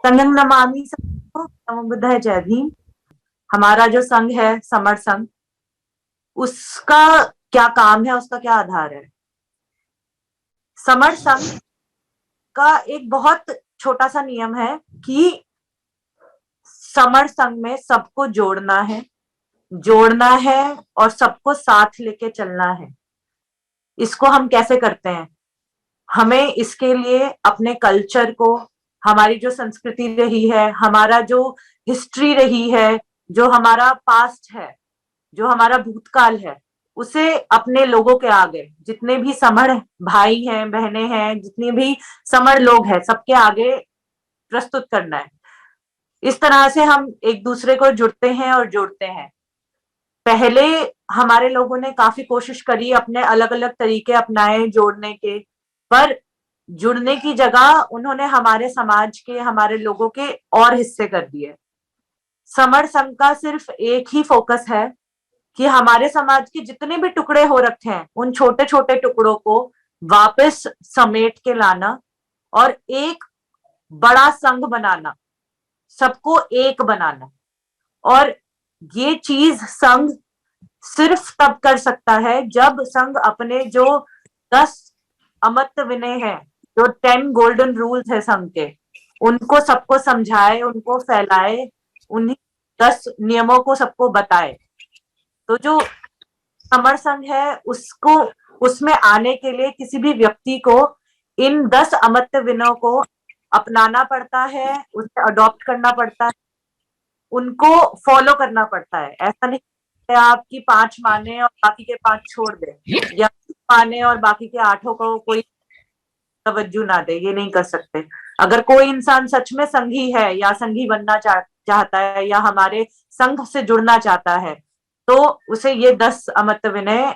संघं नमामि सबको, नमो बुद्धाय जय भीम। हमारा जो संघ है समर संघ, उसका क्या काम है, उसका क्या आधार है? समर संघ का एक बहुत छोटा सा नियम है कि समर संघ में सबको जोड़ना है और सबको साथ लेके चलना है। इसको हम कैसे करते हैं? हमें इसके लिए अपने कल्चर को, हमारी जो संस्कृति रही है, हमारा जो हिस्ट्री रही है, जो हमारा पास्ट है, जो हमारा भूतकाल है, उसे अपने लोगों के आगे, जितने भी समर भाई हैं, बहनें हैं, जितने भी समर लोग हैं, सबके आगे प्रस्तुत करना है। इस तरह से हम एक दूसरे को जुड़ते हैं और जोड़ते हैं। पहले हमारे लोगों ने काफी कोशिश करी, अपने अलग अलग तरीके अपनाए जोड़ने के, पर जुड़ने की जगह उन्होंने हमारे समाज के, हमारे लोगों के और हिस्से कर दिए। समर संघ का सिर्फ एक ही फोकस है कि हमारे समाज के जितने भी टुकड़े हो रखे हैं, उन छोटे छोटे टुकड़ों को वापस समेट के लाना और एक बड़ा संघ बनाना, सबको एक बनाना। और ये चीज संघ सिर्फ तब कर सकता है जब संघ अपने जो 10 अमर्त्य विनय है, जो 10 गोल्डन रूल्स है संघ के, उनको सबको समझाए, उनको फैलाए, उन्हीं 10 नियमों को सबको बताए। तो जो समर संघ है, उसको, उसमें आने के लिए किसी भी व्यक्ति को इन 10 अमर्त्य विनयों को अपनाना पड़ता है, उसे अडॉप्ट करना पड़ता है, उनको फॉलो करना पड़ता है। ऐसा नहीं है आपकी 5 माने और बाकी के 5 छोड़ दे, या माने और बाकी के 8 को कोई तवज्जो ना दे, ये नहीं कर सकते। अगर कोई इंसान सच में संघी है या संघी बनना चाहता है या हमारे संघ से जुड़ना चाहता है, तो उसे ये 10 अमर्त्य विनय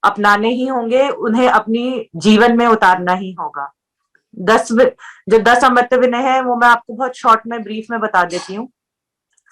अपनाने ही होंगे, उन्हें अपनी जीवन में उतारना ही होगा। 10 जो 10 अमर्त्य विनय है वो मैं आपको बहुत शॉर्ट में, ब्रीफ में बता देती हूँ।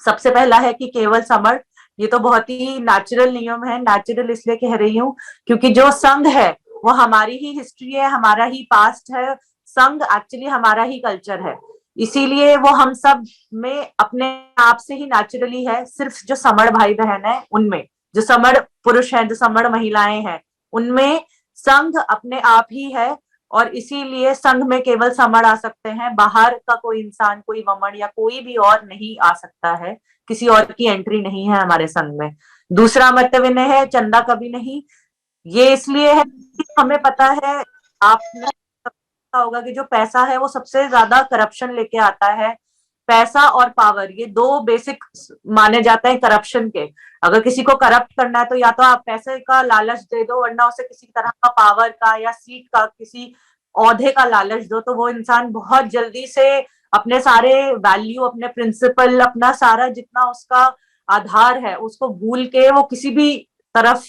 सबसे पहला है कि केवल समर। ये तो बहुत ही नेचुरल नियम है। नेचुरल इसलिए कह रही हूँ क्योंकि जो संघ है वो हमारी ही हिस्ट्री है, हमारा ही पास्ट है। संघ एक्चुअली हमारा ही कल्चर है, इसीलिए वो हम सब में अपने आप से ही नेचुरली है। सिर्फ जो समर भाई बहन है उनमें, जो समर पुरुष है, जो समर महिलाएं हैं, उनमें संघ अपने आप ही है। और इसीलिए संघ में केवल समर आ सकते हैं, बाहर का कोई इंसान, कोई वमन या कोई भी और नहीं आ सकता है। किसी और की एंट्री नहीं है हमारे संघ में। दूसरा मंतव्य है चंदा कभी नहीं। ये इसलिए है कि हमें पता है, आपने पता होगा कि जो पैसा है वो सबसे ज्यादा करप्शन लेके आता है। पैसा और पावर, ये दो बेसिक माने जाते हैं करप्शन के। अगर किसी को करप्ट करना है तो या तो आप पैसे का लालच दे दो, वरना उसे किसी तरह का पावर का या सीट का, किसी औहदे का लालच दो, तो वो इंसान बहुत जल्दी से अपने सारे वैल्यू, अपने प्रिंसिपल, अपना सारा जितना उसका आधार है, उसको भूल के वो किसी भी तरफ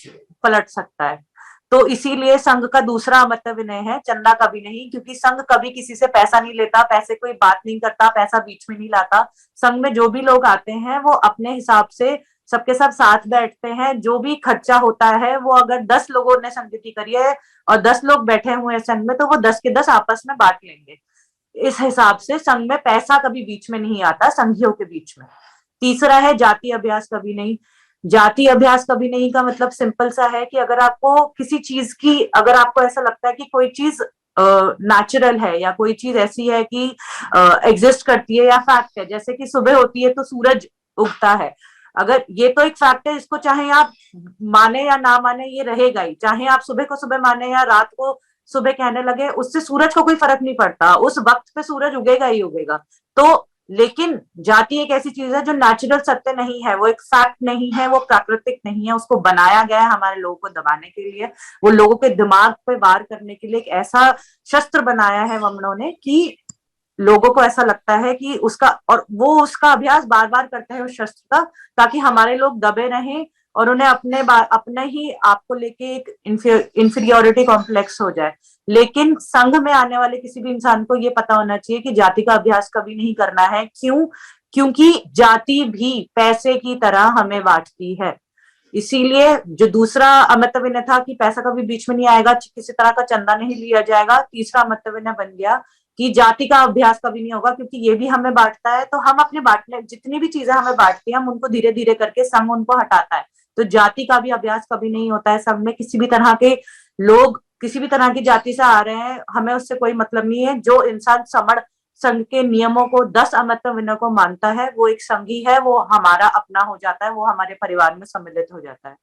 पलट सकता है। तो इसीलिए संघ का दूसरा मतलब विनय है चंदा कभी नहीं, क्योंकि संघ कभी किसी से पैसा नहीं लेता, पैसे कोई बात नहीं करता, पैसा बीच में नहीं लाता। संघ में जो भी लोग आते हैं वो अपने हिसाब से सबके सब साथ बैठते हैं। जो भी खर्चा होता है वो, अगर 10 लोगों ने संगति करी है और 10 लोग बैठे हुए हैं संघ में, तो वो 10 के 10 आपस में बांट लेंगे। इस हिसाब से संघ में पैसा कभी बीच में नहीं आता, संघियों के बीच में। तीसरा है जाति अभ्यास कभी नहीं। जाति अभ्यास कभी नहीं का मतलब सिंपल सा है कि अगर आपको किसी चीज की, अगर आपको ऐसा लगता है कि कोई चीज नेचुरल है या कोई चीज ऐसी है कि एग्जिस्ट करती है या फैक्ट है, जैसे कि सुबह होती है तो सूरज उगता है, अगर ये तो एक फैक्ट है, इसको चाहे आप माने या ना माने ये रहेगा ही। चाहे आप सुबह को सुबह माने या रात को सुबह कहने लगे, उससे सूरज को कोई फर्क नहीं पड़ता, उस वक्त पे सूरज उगेगा ही उगेगा। तो लेकिन जाति एक ऐसी चीज है जो नेचुरल सत्य नहीं है, वो एक फैक्ट नहीं है, वो प्राकृतिक नहीं है, उसको बनाया गया है हमारे लोगों को दबाने के लिए, वो लोगों के दिमाग पे वार करने के लिए एक ऐसा शस्त्र बनाया है वमनों ने कि लोगों को ऐसा लगता है कि उसका, और वो उसका अभ्यास बार बार करते हैं उस शस्त्र का, ताकि हमारे लोग दबे रहें और उन्हें अपने ही आप को लेके एक इंफीरियोरिटी कॉम्प्लेक्स हो जाए। लेकिन संघ में आने वाले किसी भी इंसान को ये पता होना चाहिए कि जाति का अभ्यास कभी नहीं करना है। क्यों? क्योंकि जाति भी पैसे की तरह हमें बांटती है। इसीलिए जो दूसरा अमतव्य था कि पैसा कभी बीच में नहीं आएगा, किसी तरह का चंदा नहीं लिया जाएगा, तीसरा अमतव्य बन गया कि जाति का अभ्यास कभी नहीं होगा, क्योंकि ये भी हमें बांटता है। तो हम अपने बांटने, जितनी भी चीजें हमें बांटती है, हम उनको धीरे धीरे करके संघ उनको हटाता है। तो जाति का भी अभ्यास कभी नहीं होता है संघ में। किसी भी तरह के लोग किसी भी तरह की जाति से आ रहे हैं, हमें उससे कोई मतलब नहीं है। जो इंसान समण संघ के नियमों को, 10 अमृत विनय को मानता है, वो एक संघी है, वो हमारा अपना हो जाता है, वो हमारे परिवार में सम्मिलित हो जाता है।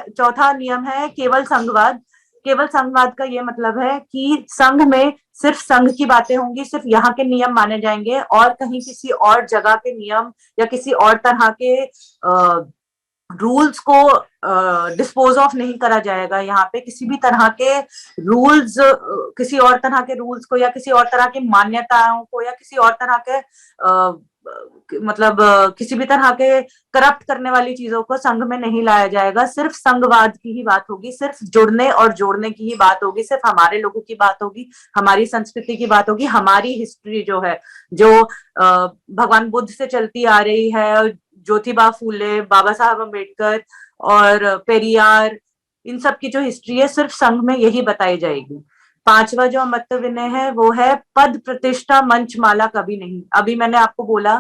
चौथा नियम है केवल संघवाद। केवल संघवाद का ये मतलब है कि संघ में सिर्फ संघ की बातें होंगी, सिर्फ यहाँ के नियम माने जाएंगे, और कहीं किसी और जगह के नियम या किसी और तरह के रूल्स को डिस्पोज ऑफ नहीं करा जाएगा। यहाँ पे किसी भी तरह के रूल्स, किसी और तरह के रूल्स को या किसी और तरह की मान्यताओं को या किसी और तरह के किसी भी तरह के करप्ट करने वाली चीजों को संघ में नहीं लाया जाएगा। सिर्फ संघवाद की ही बात होगी, सिर्फ जुड़ने और जोड़ने की ही बात होगी, सिर्फ हमारे लोगों की बात होगी, हमारी संस्कृति की बात होगी, हमारी हिस्ट्री जो है, जो भगवान बुद्ध से चलती आ रही है, ज्योतिबा फूले, बाबा साहब अम्बेडकर और पेरियार, इन सब की जो हिस्ट्री है, सिर्फ संघ में यही बताई जाएगी। पांचवा जो अमृत विनय है वो है पद प्रतिष्ठा मंच माला कभी नहीं। अभी मैंने आपको बोला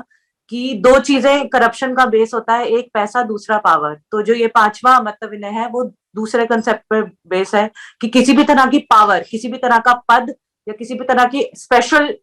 कि दो चीजें करप्शन का बेस होता है, एक पैसा, दूसरा पावर। तो जो ये पांचवा अमृत विनय है वो दूसरे कंसेप्ट पर बेस है कि किसी भी तरह की पावर, किसी भी तरह का पद या किसी भी तरह की स्पेशल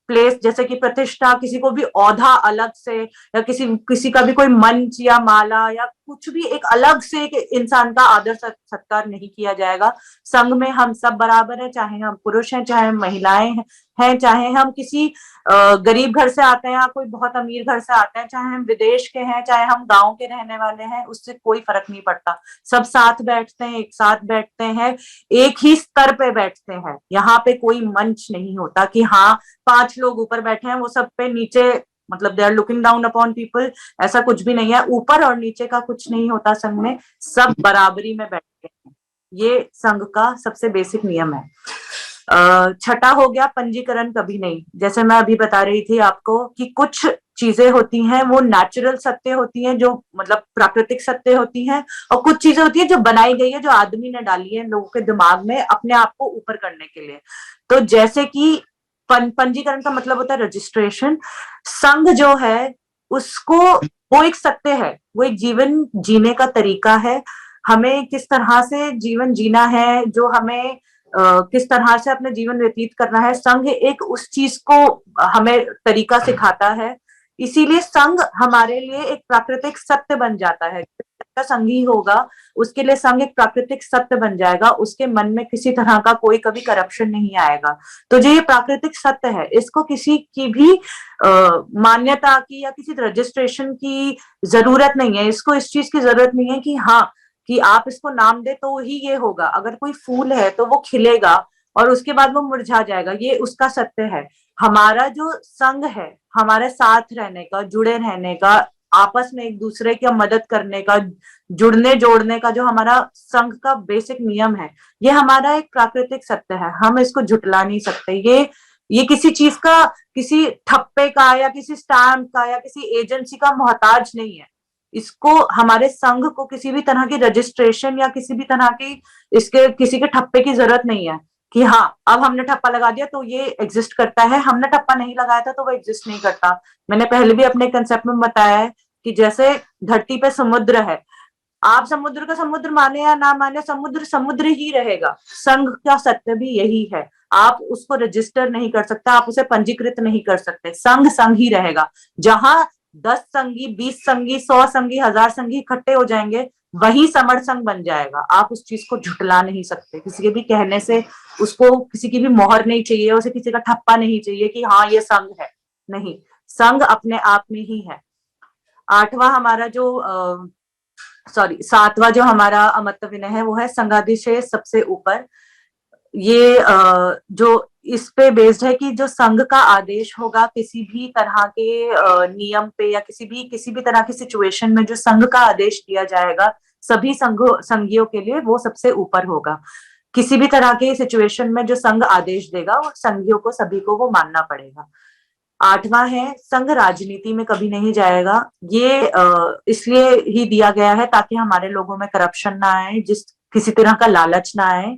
प्लेस, जैसे कि प्रतिष्ठा, किसी को भी औधा अलग से, या किसी का भी कोई मंच या माला या कुछ भी एक अलग से एक इंसान का आदर सत्कार नहीं किया जाएगा। संघ में हम सब बराबर हैं, चाहे हम पुरुष हैं, चाहे हम महिलाएं हैं, चाहे हम किसी गरीब घर से आते हैं या कोई बहुत अमीर घर से आते हैं, चाहे हम विदेश के हैं, चाहे हम गांव के रहने वाले हैं, उससे कोई फर्क नहीं पड़ता। सब साथ बैठते हैं, एक साथ बैठते हैं, एक ही स्तर पे बैठते हैं। यहाँ पे कोई मंच नहीं होता कि हाँ 5 लोग ऊपर बैठे हैं, वो सब पे नीचे, मतलब they are looking down upon people. ऐसा कुछ भी नहीं है, ऊपर और नीचे का कुछ नहीं होता संघ में, सब बराबरी में बैठते हैं। ये संघ का सबसे बेसिक नियम है। छठा हो गया पंजीकरण कभी नहीं। जैसे मैं अभी बता रही थी आपको कि कुछ चीजें होती हैं वो नेचुरल सत्य होती हैं, जो मतलब प्राकृतिक सत्य होती हैं, और कुछ चीजें होती हैं जो बनाई गई है, जो आदमी ने डाली है लोगों के दिमाग में अपने आप को ऊपर करने के लिए। तो जैसे कि पंजीकरण का मतलब होता है रजिस्ट्रेशन। संघ जो है उसको, वो एक सत्य है, वो एक जीवन जीने का तरीका है। हमें किस तरह से जीवन जीना है, जो हमें किस तरह से अपने जीवन व्यतीत करना है, संघ एक उस चीज को हमें तरीका सिखाता है। इसीलिए संघ हमारे लिए एक प्राकृतिक सत्य बन जाता है। संघी होगा उसके लिए संघ एक प्राकृतिक सत्य बन जाएगा, उसके मन में किसी तरह का कोई कभी करप्शन नहीं आएगा। तो जो ये प्राकृतिक सत्य है, इसको किसी की भी मान्यता की या किसी रजिस्ट्रेशन की जरूरत नहीं है। इसको इस चीज की जरूरत नहीं है कि हाँ कि आप इसको नाम दे तो ही ये होगा। अगर कोई फूल है तो वो खिलेगा और उसके बाद वो मुरझा जाएगा, ये उसका सत्य है। हमारा जो संघ है, हमारे साथ रहने का, जुड़े रहने का, आपस में एक दूसरे की मदद करने का, जुड़ने जोड़ने का, जो हमारा संघ का बेसिक नियम है, ये हमारा एक प्राकृतिक सत्य है। हम इसको झुटला नहीं सकते। ये किसी चीज का, किसी ठप्पे का या किसी स्टैम्प का या किसी एजेंसी का मोहताज नहीं है। इसको, हमारे संघ को किसी भी तरह की रजिस्ट्रेशन या किसी भी तरह की इसके किसी के ठप्पे की जरूरत नहीं है कि हाँ अब हमने ठप्पा लगा दिया तो ये एग्जिस्ट करता है, हमने ठप्पा नहीं लगाया था तो वो एग्जिस्ट नहीं करता। मैंने पहले भी अपने कंसेप्ट में बताया है कि जैसे धरती पे समुद्र है, आप समुद्र का समुद्र माने या ना माने, समुद्र समुद्र ही रहेगा। संघ का सत्य भी यही है। आप उसको रजिस्टर नहीं कर सकते, आप उसे पंजीकृत नहीं कर सकते। संघ संघ ही रहेगा। जहां 10 संघी, 20 संघी, 100 संघी, 1000 संघी इकट्ठे हो जाएंगे, वही समर संघ बन जाएगा। आप उस चीज को झुटला नहीं सकते। किसी के भी कहने से उसको, किसी की भी मोहर नहीं चाहिए, उसे किसी का ठप्पा नहीं चाहिए कि हाँ ये संघ है। नहीं, संघ अपने आप में ही है। आठवां हमारा जो सातवां जो हमारा अमृत विनय है वो है संघाधिशेष सबसे ऊपर। ये जो इस पे बेस्ड है कि जो संघ का आदेश होगा किसी भी तरह के नियम पे या किसी भी तरह की सिचुएशन में, जो संघ का आदेश दिया जाएगा सभी संघियों के लिए, वो सबसे ऊपर होगा। किसी भी तरह के सिचुएशन में जो संघ आदेश देगा वो संघियों को, सभी को वो मानना पड़ेगा। आठवां है संघ राजनीति में कभी नहीं जाएगा। ये इसलिए ही दिया गया है ताकि हमारे लोगों में करप्शन ना आए, किसी तरह का लालच ना आए।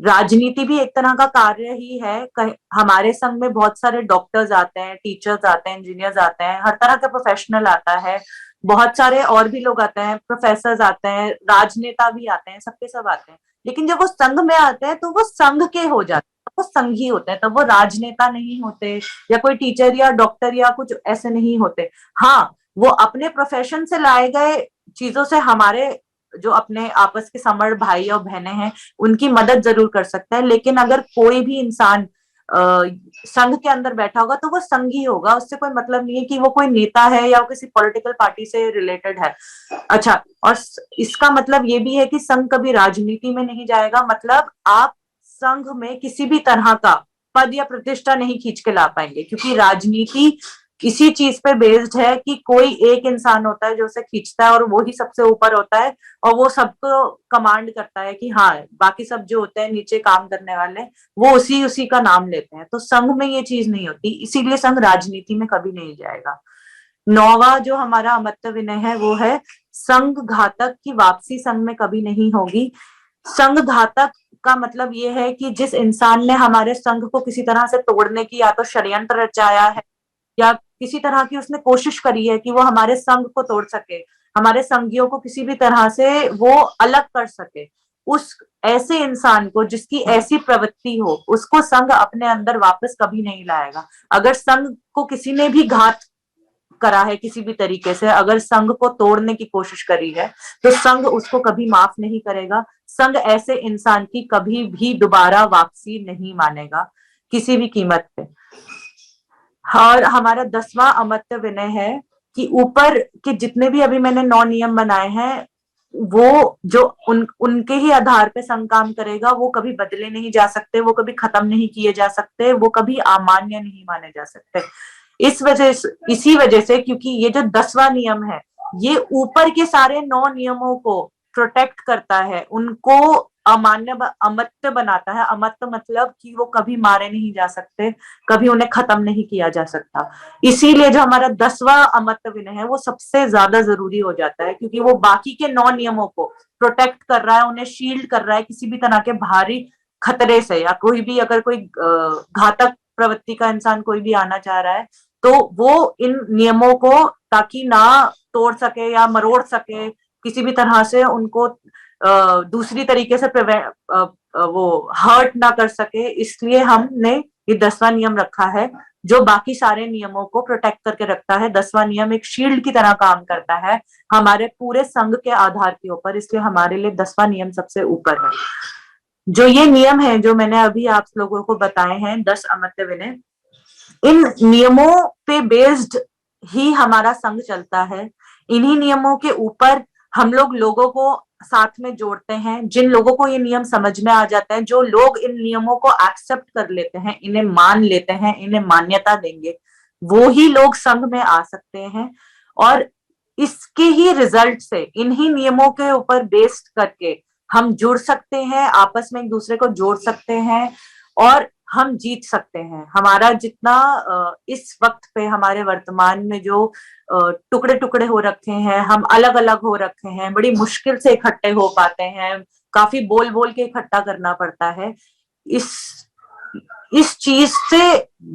राजनीति भी एक तरह का कार्य ही है। हमारे संघ में बहुत सारे डॉक्टर्स आते हैं, टीचर्स आते हैं, इंजीनियर्स आते हैं, हर तरह का प्रोफेशनल आता है, बहुत सारे और भी लोग आते हैं, प्रोफेसर्स आते हैं, राजनेता भी आते हैं, सबके सब आते हैं। लेकिन जब वो संघ में आते हैं तो वो संघ के हो जाते हैं, वो संघी होते हैं, तब वो राजनेता नहीं होते या कोई टीचर या डॉक्टर या कुछ ऐसे नहीं होते। हाँ, वो अपने प्रोफेशन से लाए गए चीजों से हमारे जो अपने आपस के समर भाई और बहनें हैं उनकी मदद जरूर कर सकता है। लेकिन अगर कोई भी इंसान संघ के अंदर बैठा होगा तो वो संघी होगा, उससे कोई मतलब नहीं है कि वो कोई नेता है या वो किसी पॉलिटिकल पार्टी से रिलेटेड है। अच्छा, और इसका मतलब ये भी है कि संघ कभी राजनीति में नहीं जाएगा, मतलब आप संघ में किसी भी तरह का पद या प्रतिष्ठा नहीं खींच के ला पाएंगे, क्योंकि राजनीति इसी चीज पे बेस्ड है कि कोई एक इंसान होता है जो उसे खींचता है और वो ही सबसे ऊपर होता है और वो सबको कमांड करता है कि हाँ, बाकी सब जो होते हैं नीचे काम करने वाले वो उसी उसी का नाम लेते हैं। तो संघ में ये चीज नहीं होती, इसीलिए संघ राजनीति में कभी नहीं जाएगा। 9वां जो हमारा अमर्त्य विनय है वो है संघ घातक की वापसी संघ में कभी नहीं होगी। संघ घातक का मतलब ये है कि जिस इंसान ने हमारे संघ को किसी तरह से तोड़ने की या तो षड्यंत्र रचाया है या किसी तरह की उसने कोशिश करी है कि वो हमारे संघ को तोड़ सके, हमारे संघियों को किसी भी तरह से वो अलग कर सके, उस ऐसे इंसान को जिसकी ऐसी प्रवृत्ति हो उसको संघ अपने अंदर वापस कभी नहीं लाएगा। अगर संघ को किसी ने भी घात करा है किसी भी तरीके से, अगर संघ को तोड़ने की कोशिश करी है तो संघ उसको कभी माफ नहीं करेगा। संघ ऐसे इंसान की कभी भी दोबारा वापसी नहीं मानेगा किसी भी कीमत पे। और हमारा 10वां अमर्त्य विनय है कि ऊपर के जितने भी अभी मैंने 9 नियम बनाए हैं वो जो उनके ही आधार पे संघ काम करेगा, वो कभी बदले नहीं जा सकते, वो कभी खत्म नहीं किए जा सकते, वो कभी अमान्य नहीं माने जा सकते। इसी वजह से क्योंकि ये जो 10वां नियम है ये ऊपर के सारे 9 नियमों को प्रोटेक्ट करता है, उनको अमान्य अमर्त्य बनाता है। अमर्त्य मतलब कि वो कभी मारे नहीं जा सकते, कभी उन्हें खत्म नहीं किया जा सकता। इसीलिए जो हमारा 10वां अमर्त्य विनय है वो सबसे ज्यादा जरूरी हो जाता है, क्योंकि वो बाकी के 9 नियमों को प्रोटेक्ट कर रहा है, उन्हें शील्ड कर रहा है किसी भी तरह के भारी खतरे से, या कोई भी अगर कोई घातक प्रवृत्ति का इंसान कोई भी आना चाह रहा है तो वो इन नियमों को ताकि ना तोड़ सके या मरोड़ सके, किसी भी तरह से उनको दूसरी तरीके से वो हर्ट ना कर सके, इसलिए हमने ये 10वां नियम रखा है जो बाकी सारे नियमों को प्रोटेक्ट करके रखता है। 10वां नियम एक शील्ड की तरह काम करता है हमारे पूरे संघ के आधार के ऊपर, इसलिए हमारे लिए 10वां नियम सबसे ऊपर है। जो ये नियम है जो मैंने अभी आप लोगों को बताए हैं 10 अमर्त्य विनय, इन नियमों पे बेस्ड ही हमारा संघ चलता है। इन्हीं नियमों के ऊपर हम लोगों को साथ में जोड़ते हैं। जिन लोगों को ये नियम समझ में आ जाते हैं, जो लोग इन नियमों को एक्सेप्ट कर लेते हैं, इन्हें मान लेते हैं, इन्हें मान्यता देंगे, वो ही लोग संघ में आ सकते हैं। और इसके ही रिजल्ट से इन्हीं नियमों के ऊपर बेस्ड करके हम जुड़ सकते हैं, आपस में एक दूसरे को जोड़ सकते हैं और हम जीत सकते हैं। हमारा जितना इस वक्त पे हमारे वर्तमान में जो टुकड़े टुकड़े हो रखे हैं, हम अलग अलग हो रखे हैं, बड़ी मुश्किल से इकट्ठे हो पाते हैं, काफी बोल बोल के इकट्ठा करना पड़ता है, इस चीज से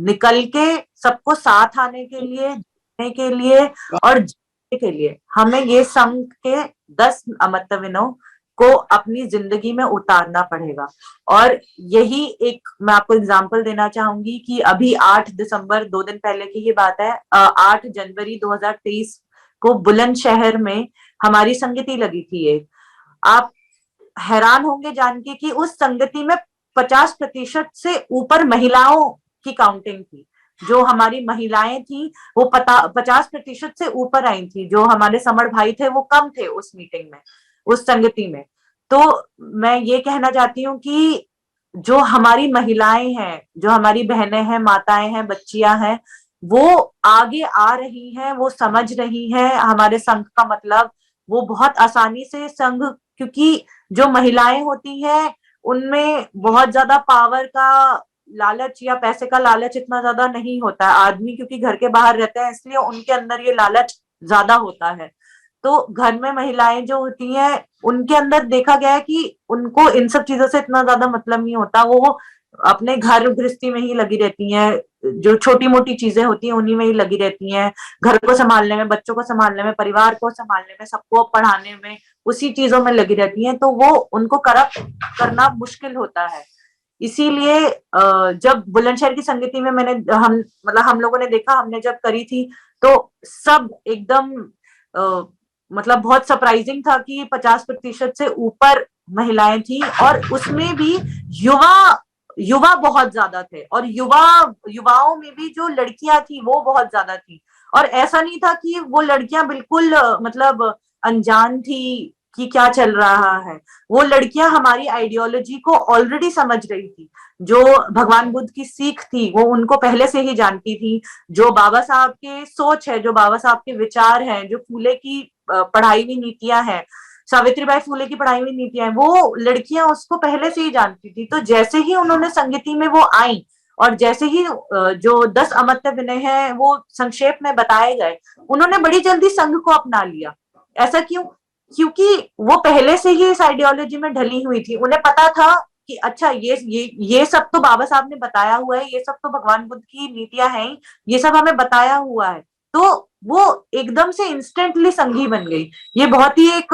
निकल के सबको साथ आने के लिए, जीतने के लिए और जीतने के लिए हमें ये संघ के 10 अमर्त्य विनयों को अपनी जिंदगी में उतारना पड़ेगा। और यही एक मैं आपको एग्जांपल देना चाहूंगी कि अभी 8 दिसंबर 2 दिन पहले की ये बात है, 8 जनवरी 2023 को बुलंदशहर में हमारी संगति लगी थी एक। आप हैरान होंगे जान के कि उस संगति में 50% से ऊपर महिलाओं की काउंटिंग थी। जो हमारी महिलाएं थी वो 50% से ऊपर आई थी, जो हमारे समर भाई थे वो कम थे उस मीटिंग में, उस संगति में। तो मैं ये कहना चाहती हूँ कि जो हमारी महिलाएं हैं, जो हमारी बहनें हैं, माताएं हैं, बच्चियां हैं, वो आगे आ रही हैं, वो समझ रही हैं हमारे संघ का मतलब। वो बहुत आसानी से संघ, क्योंकि जो महिलाएं होती हैं उनमें बहुत ज्यादा पावर का लालच या पैसे का लालच इतना ज्यादा नहीं होता है। आदमी क्योंकि घर के बाहर रहते हैं इसलिए उनके अंदर ये लालच ज्यादा होता है। तो घर में महिलाएं जो होती हैं उनके अंदर देखा गया है कि उनको इन सब चीजों से इतना ज्यादा मतलब नहीं होता, वो अपने घर गृहस्थी में ही लगी रहती हैं, जो छोटी मोटी चीजें होती हैं उन्हीं में ही लगी रहती हैं, घर को संभालने में, बच्चों को संभालने में, परिवार को संभालने में, सबको पढ़ाने में, उसी चीजों में लगी रहती हैं, तो वो उनको करप्ट करना मुश्किल होता है। इसीलिए जब बुलंदशहर की संगीति में हम लोगों ने देखा, हमने जब करी थी तो सब एकदम मतलब बहुत सरप्राइजिंग था कि 50% से ऊपर महिलाएं थी, और उसमें भी युवा युवा बहुत ज्यादा थे, और युवाओं में भी जो लड़कियां थी वो बहुत ज्यादा थी। और ऐसा नहीं था कि वो लड़कियां बिल्कुल मतलब अनजान थी कि क्या चल रहा है, वो लड़कियां हमारी आइडियोलॉजी को ऑलरेडी समझ रही थी, जो भगवान बुद्ध की सीख थी वो उनको पहले से ही जानती थी, जो बाबा साहब के सोच है, जो बाबा साहब के विचार हैं, जो फूले की पढ़ाई हुई नीतियां हैं, सावित्रीबाई फूले की पढ़ाई हुई नीतियां, वो लड़कियां उसको पहले से ही जानती थी। तो जैसे ही उन्होंने संगीति में वो आई, और जैसे ही जो 10 अमर्त्य विनय है वो संक्षेप में बताए गए, उन्होंने बड़ी जल्दी संघ को अपना लिया। ऐसा क्यों? क्योंकि वो पहले से ही इस आइडियोलॉजी में ढली हुई थी, उन्हें पता था कि अच्छा ये सब तो बाबा साहब ने बताया हुआ है, ये सब तो भगवान बुद्ध की नीतियां हैं, ये सब हमें बताया हुआ है। तो वो एकदम से इंस्टेंटली संघी बन गई। ये बहुत ही एक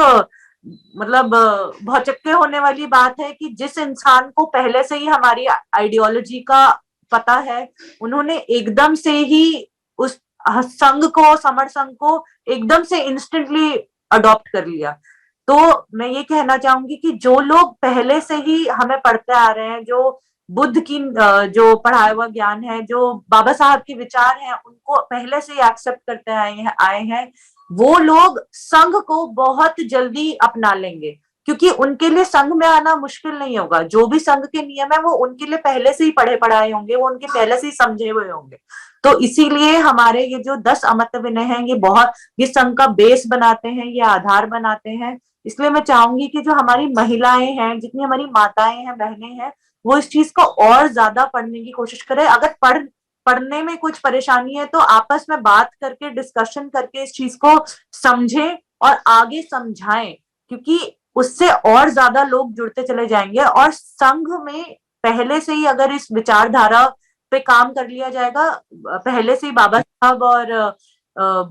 मतलब भौचक्के होने वाली बात है कि जिस इंसान को पहले से ही हमारी आइडियोलॉजी का पता है, उन्होंने एकदम से ही उस संघ को, समर संघ को एकदम से इंस्टेंटली अडॉप्ट कर लिया। तो मैं ये कहना चाहूंगी कि जो लोग पहले से ही हमें पढ़ते आ रहे हैं, जो बुद्ध की जो पढ़ाया हुआ ज्ञान है, जो बाबा साहब के विचार हैं, उनको पहले से ही एक्सेप्ट करते आए हैं, वो लोग संघ को बहुत जल्दी अपना लेंगे, क्योंकि उनके लिए संघ में आना मुश्किल नहीं होगा। जो भी संघ के नियम है वो उनके लिए पहले से ही पढ़े पढ़ाए होंगे, वो उनके पहले से ही समझे हुए होंगे। तो इसीलिए हमारे ये जो 10 अमर्त्य विनय हैं, ये संघ का बेस बनाते हैं, ये आधार बनाते हैं। इसलिए मैं चाहूंगी कि जो हमारी महिलाएं हैं, जितनी हमारी माताएं हैं, बहनें हैं, वो इस चीज को और ज्यादा पढ़ने की कोशिश करें। अगर पढ़ने में कुछ परेशानी है तो आपस में बात करके, डिस्कशन करके इस चीज को समझें और आगे समझाएं, क्योंकि उससे और ज्यादा लोग जुड़ते चले जाएंगे। और संघ में पहले से ही अगर इस विचारधारा पे काम कर लिया जाएगा, पहले से ही बाबा साहब और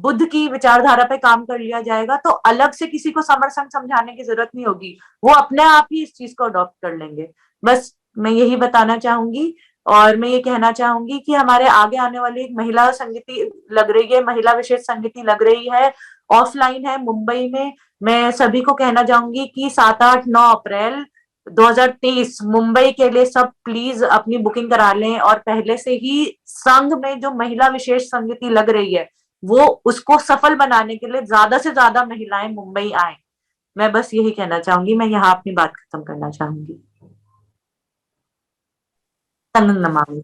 बुद्ध की विचारधारा पे काम कर लिया जाएगा, तो अलग से किसी को समर संघ समझाने की जरूरत नहीं होगी, वो अपने आप ही इस चीज को अडॉप्ट कर लेंगे। बस मैं यही बताना चाहूंगी। और मैं ये कहना चाहूंगी कि हमारे आगे आने वाली एक महिला संगीति लग रही है, महिला विशेष संगीति लग रही है, ऑफलाइन है मुंबई में। मैं सभी को कहना चाहूंगी कि 7-8-9 अप्रैल 2023 मुंबई के लिए सब प्लीज अपनी बुकिंग करा लें, और पहले से ही संघ में जो महिला विशेष संगीति लग रही है, वो उसको सफल बनाने के लिए ज्यादा से ज्यादा महिलाएं मुंबई आए। मैं बस यही कहना चाहूंगी, मैं यहाँ अपनी बात खत्म करना चाहूंगी। संग नमामि।